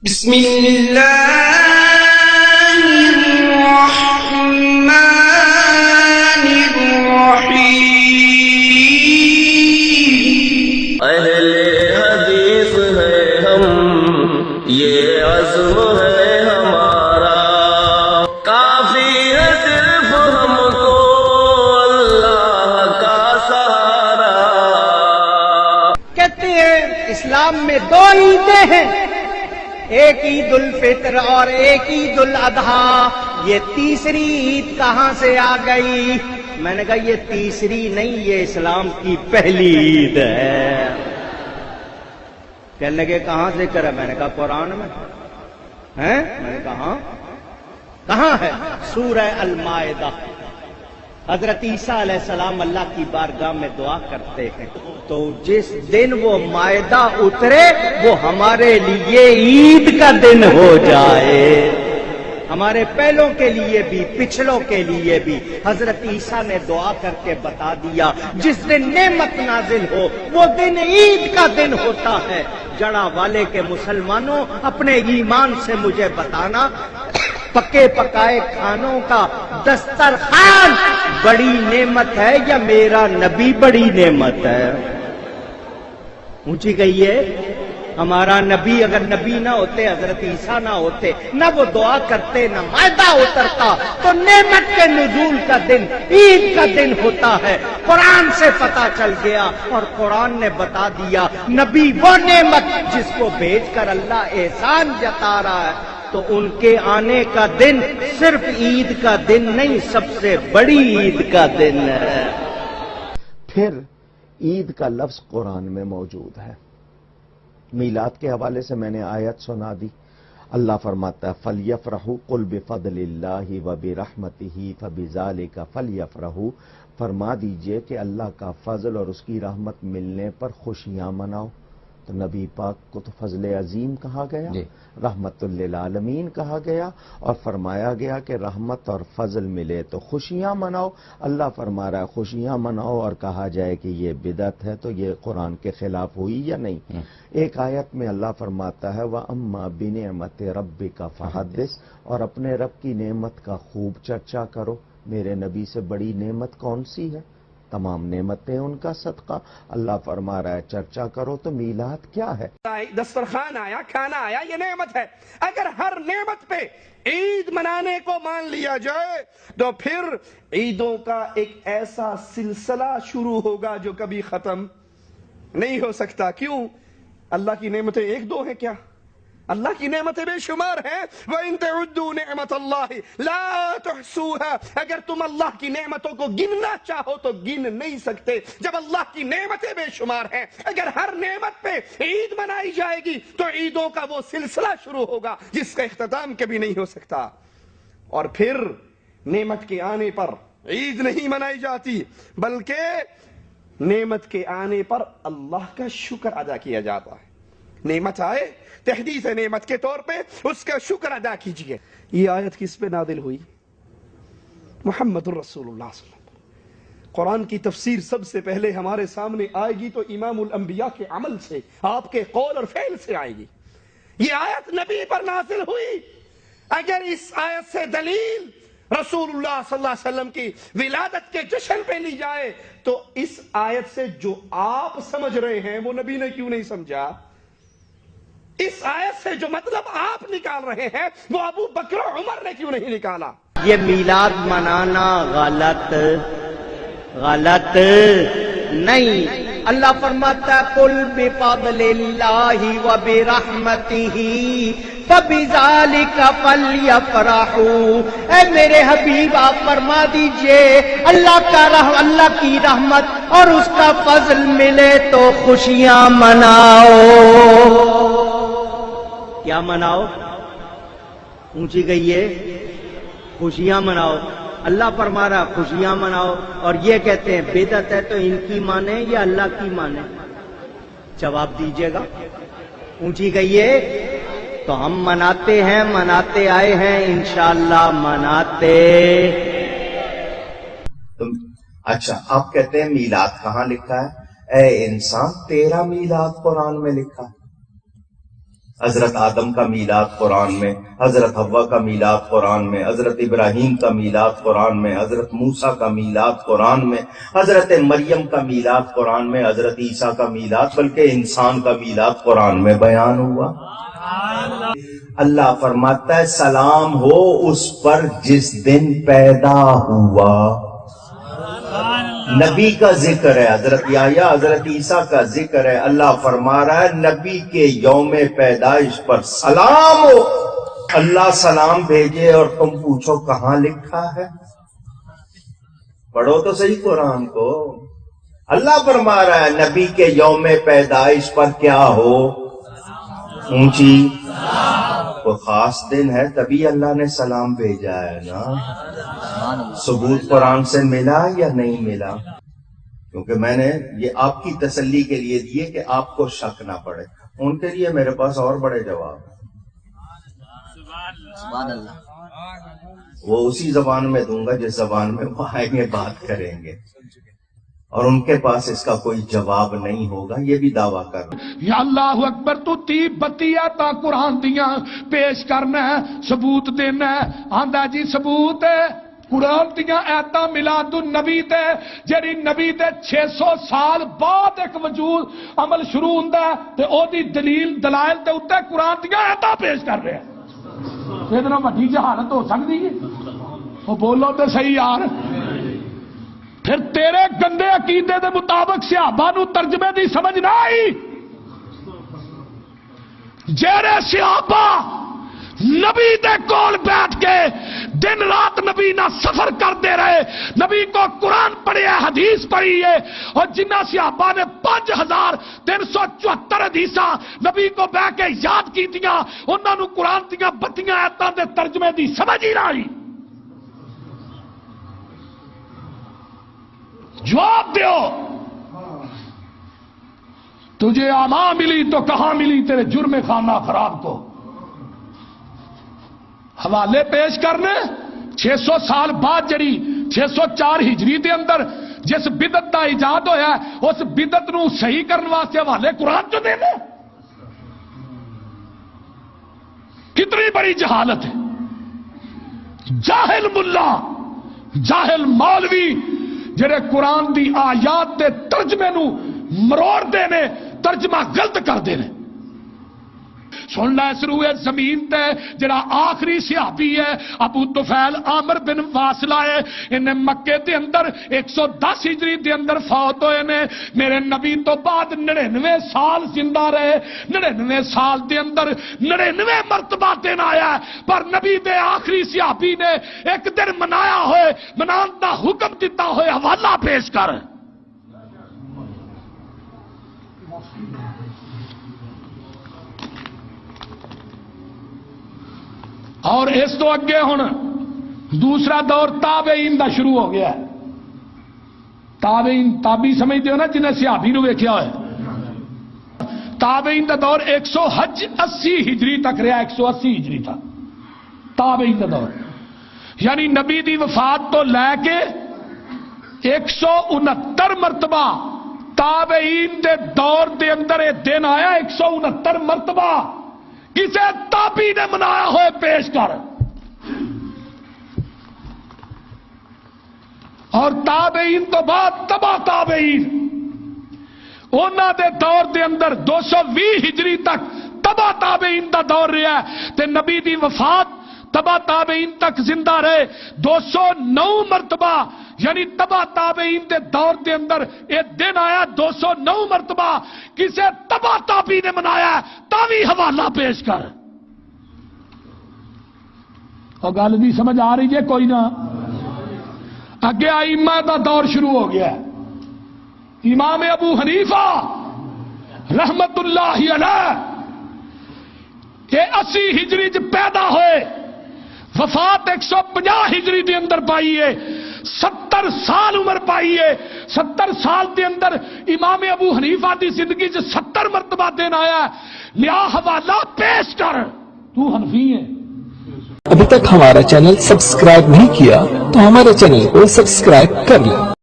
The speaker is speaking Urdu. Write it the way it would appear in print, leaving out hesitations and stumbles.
بسم اللہ الرحمن الرحیم۔ اہل حدیث ہے ہم، یہ عزم ہے ہمارا، کافی ہے صرف ہم کو اللہ کا سہارا۔ کہتے ہیں اسلام میں دو عیدیں ہیں، ایک عید الفطر اور ایک عید الاضحیٰ۔ یہ تیسری عید کہاں سے آ گئی؟ میں نے کہا یہ تیسری نہیں، یہ اسلام کی پہلی عید ہے۔ کہنے لگے کہاں ذکر ہے؟ میں نے کہا قرآن میں ہے۔ میں نے کہا ہاں، کہاں ہے؟ سورہ المائدہ۔ حضرت عیسیٰ علیہ السلام اللہ کی بارگاہ میں دعا کرتے ہیں تو جس دن وہ مائدہ اترے وہ ہمارے لیے عید کا دن ہو جائے، ہمارے پہلوں کے لیے بھی پچھلوں کے لیے بھی۔ حضرت عیسیٰ نے دعا کر کے بتا دیا جس دن نعمت نازل ہو وہ دن عید کا دن ہوتا ہے۔ جڑا والے کے مسلمانوں اپنے ایمان سے مجھے بتانا، پکے پکائے کھانوں کا دسترخوان بڑی نعمت ہے یا میرا نبی بڑی نعمت ہے؟ اونچی کہیے۔ ہمارا نبی، اگر نبی نہ ہوتے، حضرت عیسیٰ نہ ہوتے، نہ وہ دعا کرتے، نہ مائدہ اترتا، تو نعمت کے نزول کا دن عید کا دن ہوتا ہے۔ قرآن سے پتا چل گیا اور قرآن نے بتا دیا نبی وہ نعمت جس کو بھیج کر اللہ احسان جتا رہا ہے، تو ان کے آنے کا دن صرف عید کا دن نہیں، سب سے بڑی عید کا دن ہے۔ پھر عید کا لفظ قرآن میں موجود ہے۔ میلاد کے حوالے سے میں نے آیت سنا دی۔ اللہ فرماتا ہے فَلْيَفْرَحُوا قُلْ بِفَضْلِ اللَّهِ وَبِرَحْمَتِهِ فَبِذَلِكَ فَلْيَفْرَحُوا۔ فرما دیجئے کہ اللہ کا فضل اور اس کی رحمت ملنے پر خوشیاں مناؤ۔ تو نبی پاک کو تو فضل عظیم کہا گیا، رحمت للعالمین کہا گیا، اور فرمایا گیا کہ رحمت اور فضل ملے تو خوشیاں مناؤ۔ اللہ فرما رہا ہے خوشیاں مناؤ، اور کہا جائے کہ یہ بدعت ہے تو یہ قرآن کے خلاف ہوئی یا نہیں؟ ایک آیت میں اللہ فرماتا ہے وَأَمَّا بِنِعْمَتِ رَبِّكَ فَحَدِّثْ، اور اپنے رب کی نعمت کا خوب چرچا کرو۔ میرے نبی سے بڑی نعمت کون سی ہے؟ تمام نعمتیں ان کا صدقہ۔ اللہ فرما رہا ہے چرچا کرو۔ تو میلاد کیا ہے؟ دسترخوان آیا، کھانا آیا، یہ نعمت ہے۔ اگر ہر نعمت پہ عید منانے کو مان لیا جائے تو پھر عیدوں کا ایک ایسا سلسلہ شروع ہوگا جو کبھی ختم نہیں ہو سکتا۔ کیوں؟ اللہ کی نعمتیں ایک دو ہیں کیا؟ اللہ کی نعمتیں بے شمار ہیں۔ وَإِن تَعُدُّوا نِعْمَتَ اللَّهِ لَا تُحْصُوهَا، اگر تم اللہ کی نعمتوں کو گننا چاہو تو گن نہیں سکتے۔ جب اللہ کی نعمتیں بے شمار ہیں، اگر ہر نعمت پہ عید منائی جائے گی تو عیدوں کا وہ سلسلہ شروع ہوگا جس کا اختتام کبھی نہیں ہو سکتا۔ اور پھر نعمت کے آنے پر عید نہیں منائی جاتی، بلکہ نعمت کے آنے پر اللہ کا شکر ادا کیا جاتا ہے۔ نعمت آئے، تحدیث نعمت کے طور پہ اس کا شکر ادا کیجئے۔ یہ آیت کس پہ نازل ہوئی؟ محمد الرسول اللہ صلی اللہ علیہ وسلم۔ قرآن کی تفسیر سب سے پہلے ہمارے سامنے آئے گی تو امام الانبیاء کے عمل سے، آپ کے قول اور فعل سے آئے گی۔ یہ آیت نبی پر نازل ہوئی۔ اگر اس آیت سے دلیل رسول اللہ صلی اللہ علیہ وسلم کی ولادت کے جشن پہ لی جائے تو اس آیت سے جو آپ سمجھ رہے ہیں وہ نبی نے کیوں نہیں سمجھا؟ اس آیت سے جو مطلب آپ نکال رہے ہیں وہ ابو بکر و عمر نے کیوں نہیں نکالا؟ یہ میلاد منانا غلط نہیں۔ اللہ فرماتا ہے قُلْ بِفَضْلِ اللَّهِ وَبِرَحْمَتِهِ فَبِذَلِكَ فَلْيَفْرَحُوا۔ اے میرے حبیب آپ فرما دیجئے اللہ کی رحمت اور اس کا فضل ملے تو خوشیاں مناؤ۔ کیا مناؤ؟ اونچی کہیے، خوشیاں مناؤ۔ اللہ فرما رہا خوشیاں مناؤ، اور یہ کہتے ہیں بدعت ہے تو ان کی مانے یا اللہ کی مانے؟ جواب دیجیے گا، اونچی کہیے۔ تو ہم مناتے ہیں، مناتے آئے ہیں، انشاءاللہ مناتے۔ اچھا، آپ کہتے ہیں میلاد کہاں لکھا ہے؟ اے انسان، تیرا میلاد قرآن میں لکھا ہے۔ حضرت آدم کا میلاد قرآن میں، حضرت حوا کا میلاد قرآن میں، حضرت ابراہیم کا میلاد قرآن میں، حضرت موسیٰ کا میلاد قرآن میں، حضرت مریم کا میلاد قرآن میں، حضرت عیسیٰ کا میلاد، بلکہ انسان کا میلاد قرآن میں بیان ہوا۔ اللہ فرماتا ہے سلام ہو اس پر جس دن پیدا ہوا۔ نبی کا ذکر ہے، حضرت یحییٰ حضرت عیسیٰ کا ذکر ہے، اللہ فرما رہا ہے نبی کے یوم پیدائش پر سلام ہو۔ اللہ سلام بھیجے اور تم پوچھو کہاں لکھا ہے؟ پڑھو تو صحیح قرآن کو۔ اللہ فرما رہا ہے نبی کے یوم پیدائش پر کیا ہو؟ اونچی کوئی خاص دن ہے تبھی اللہ نے سلام بھیجا ہے نا۔ ثبوت قرآن سے ملا یا نہیں ملا؟ کیونکہ میں نے یہ آپ کی تسلی کے لیے دیے کہ آپ کو شک نہ پڑے، ان کے لیے میرے پاس اور بڑے جواب ہیں۔ وہ اسی زبان میں دوں گا جس زبان میں وہ آئیں گے بات کریں گے، اور ان کے پاس اس کا کوئی جواب نہیں ہوگا، یہ بھی دعویٰ کر رہا ہوں۔ یا اللہ اکبر، تو 30-32 آیتاں قرآن دیاں پیش کرنا ہے، ثبوت دینا ہے، آندا جی ثبوت ہے قرآن دیاں آیتاں میلاد النبی تے جڑی نبی دے 600 سال بعد ایک وجود عمل شروع ہوندا ہے تے او دی دلیل دلائل تے اوتے قرآن دیاں آیتاں پیش کر رہے ہیں۔ ادھر وڈی جہالت ہو سکتی ہے؟ وہ بولو تے صحیح یار۔ پھر تیرے گندے عقیدے دے مطابق صحابہ نو ترجمے دی سمجھ نہ آئی؟ جیڑے صحابہ نبی دے کول بیٹھ کے دن رات نبی نہ سفر کرتے رہے، نبی کو قرآن پڑھے حدیث پڑھی ہے، اور جنہ صحابہ نے 5374 حدیثاں نبی کو بہ کے یاد کی دیا، انہاں نو قرآن دیاں 32 آیتاں دے ترجمے دی سمجھ ہی نہ آئی۔ جواب دیو، تجھے آما ملی تو کہاں ملی تیرے جرم خانہ خراب کو؟ حوالے پیش کرنے 600 سال بعد جڑی 604 ہجری دے اندر جس بدعت دا ایجاد ہویا ہے اس بدعت نو صحیح کرنے واسطے حوالے قرآن چ دے دے۔ کتنی بڑی جہالت ہے۔ جاہل ملا، جاہل مولوی جڑے قرآن دی آیات دے ترجمے نو مروڑ دے نے، ترجمہ غلط کر دے نے۔ سن لے اس روئے زمین تے جڑا آخری صحابی ہے ابو طفیل عامر بن واصلہ ہے، انہیں مکے دے اندر 110 ہجری دے اندر فوت ہوئے نے۔ میرے نبی تو بعد 99 سال زندہ رہے، 99 سال دے اندر 99 مرتبہ دن آیا ہے، پر نبی دے آخری صحابی نے ایک دن منایا ہوئے، منان دا حکم دیتا ہوئے حوالہ پیش کر۔ اور اس تو اگے ہن دوسرا دور تابعین دا شروع ہو گیا ہے۔ تابعین تابعی سمجھتے ہو نا جنہیں صحابی نو ویکھیا ہوئے۔ تابعین دا دور 180 ہجری تک رہا، 180 ہجری تک تابعین دا دور، یعنی نبی دی وفات تو لے کے 169 مرتبہ تابعین دے دور دے اندر یہ دن آیا، 169 مرتبہ کسے تابعی نے منایا ہوئے پیش کر۔ اور تابعین تو بعد تبع تابعین، انہاں دے دور دے اندر 220 ہجری تک تبع تابعین دا دور رہا ہے، تے نبی دی وفات تبع تابعین تک زندہ رہے 209 مرتبہ، یعنی تبع تابعین دے دور دے اندر ایک دن آیا 209 مرتبہ کسے تبع تابعی نے منایا ہے، تاوی حوالہ پیش کر۔ اور گل بھی سمجھ آ رہی ہے کوئی نہ؟ اگے ائمہ دا دور شروع ہو گیا ہے۔ امام ابو حنیفہ رحمت اللہ علیہ کہ 80 ہجری چ پیدا ہوئے، وفات 150 ہجری دے اندر پائی ہے، 70 سال عمر پائی ہے۔ 70 سال دے اندر امام ابو حنیفہ دی زندگی سے 70 مرتبہ دن آیا ہے، لیا حوالہ پیش کر۔ تو حنفی ہے؟ ابھی تک ہمارا چینل سبسکرائب نہیں کیا تو ہمارے چینل کو سبسکرائب کر لیں۔